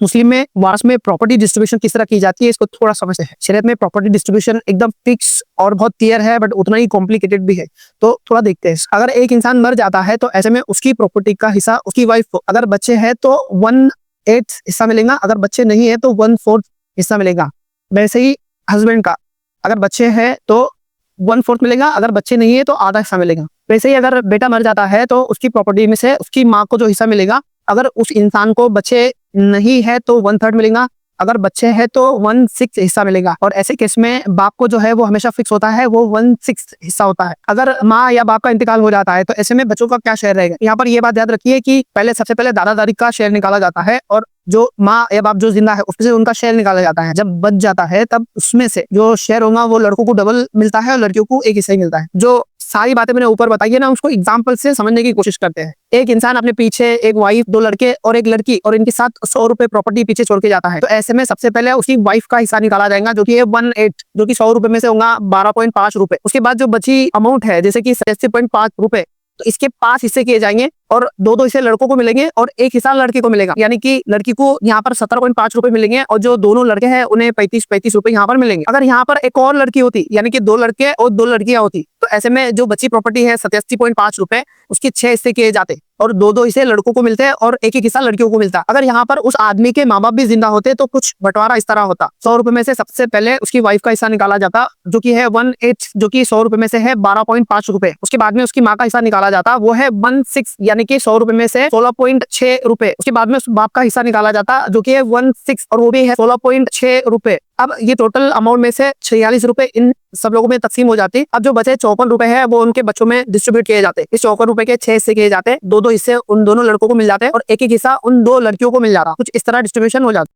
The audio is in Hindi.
मुस्लिम में वारस में प्रॉपर्टी डिस्ट्रीब्यूशन किस तरह की जाती है, इसको थोड़ा समझते हैं। शरीयत में प्रॉपर्टी डिस्ट्रीब्यूशन एकदम फिक्स और बहुत क्लियर है, बट उतना ही कॉम्प्लिकेटेड भी है। तो थोड़ा देखते हैं। अगर एक इंसान मर जाता है तो ऐसे में उसकी प्रॉपर्टी का हिस्सा उसकी वाइफ को, अगर बच्चे हैं तो 1/8 हिस्सा मिलेगा, अगर बच्चे नहीं है तो 1/4 हिस्सा मिलेगा। वैसे ही हस्बैंड का, अगर बच्चे हैं तो 1/4 मिलेगा, अगर बच्चे नहीं है तो आधा हिस्सा मिलेगा। वैसे ही अगर बेटा मर जाता है तो उसकी प्रॉपर्टी में से उसकी माँ को जो हिस्सा मिलेगा, अगर उस इंसान को बच्चे नहीं है तो 1/3 मिलेगा, अगर बच्चे हैं तो 1/6 हिस्सा मिलेगा। और ऐसे केस में बाप को जो है वो हमेशा फिक्स होता है, वो 1/6 हिस्सा होता है। अगर माँ या बाप का इंतकाल हो जाता है तो ऐसे में बच्चों का क्या शेयर रहेगा। यहाँ पर ये बात याद रखिए कि सबसे पहले दादा दादी का शेयर निकाला जाता है, और जो माँ या बाप जो जिंदा है उसमें से उनका शेयर निकाला जाता है। जब बच जाता है तब उसमें से जो शेयर होगा वो लड़कों को डबल मिलता है और लड़कियों को एक हिस्सा ही मिलता है। जो सारी बातें मैंने ऊपर बताई है ना, उसको एग्जाम्पल से समझने की कोशिश करते हैं। एक इंसान अपने पीछे एक वाइफ, 2 लड़के और एक लड़की और इनके साथ 100 रुपए प्रॉपर्टी पीछे छोड़ के जाता है। तो ऐसे में सबसे पहले उसकी वाइफ का हिस्सा निकाला जाएगा, जो कि है 1/8, जो कि 100 रुपए में से होगा 12.5 रुपए। उसके बाद जो बची अमाउंट है, जैसे कि 87.5 रुपए, तो इसके 5 हिस्से किए जाएंगे और 2-2 हिस्से लड़कों को मिलेंगे और 1 हिस्सा लड़की को मिलेगा। यानी कि लड़की को यहाँ पर 17.5 रुपए मिलेंगे और जो दोनों लड़के हैं उन्हें 35 रुपए यहाँ पर मिलेंगे। अगर यहाँ पर एक और लड़की होती, यानी कि 2 लड़के और 2 लड़कियां होती, तो ऐसे में जो बची प्रॉपर्टी है 87.5 रुपए, उसके 6 हिस्से किए जाते और 2-2 हिस्से लड़कों को मिलते हैं और 1-1 हिस्सा लड़कियों को मिलता। अगर यहाँ पर उस आदमी के माँ बाप भी जिंदा होते तो कुछ बंटवारा इस तरह होता। 100 रुपए में से सबसे पहले उसकी वाइफ का हिस्सा निकाला जाता, जो कि है 1/8, जो कि 100 रुपए में से है 12.5 रुपए। उसके बाद में उसकी माँ का हिस्सा निकाला जाता, वो है 1/6, यानी कि 100 रुपए में से 16.6 रुपए। उसके बाद में उस बाप का हिस्सा निकाला जाता, जो कि है 1/6 और वो भी है 16.6 रुपए। अब ये टोटल अमाउंट में से 46 रुपए इन सब लोगों में तकसीम हो जाती। अब जो बचे 54 रुपए है वो उनके बच्चों में डिस्ट्रीब्यूट किए जाते। इस 54 रुपए के 6 हिस्से किए जाते, 2-2 हिस्से उन दोनों लड़कों को मिल जाते और 1-1 हिस्सा उन 2 लड़कियों को मिल जाता। कुछ इस तरह डिस्ट्रीब्यूशन हो जाता।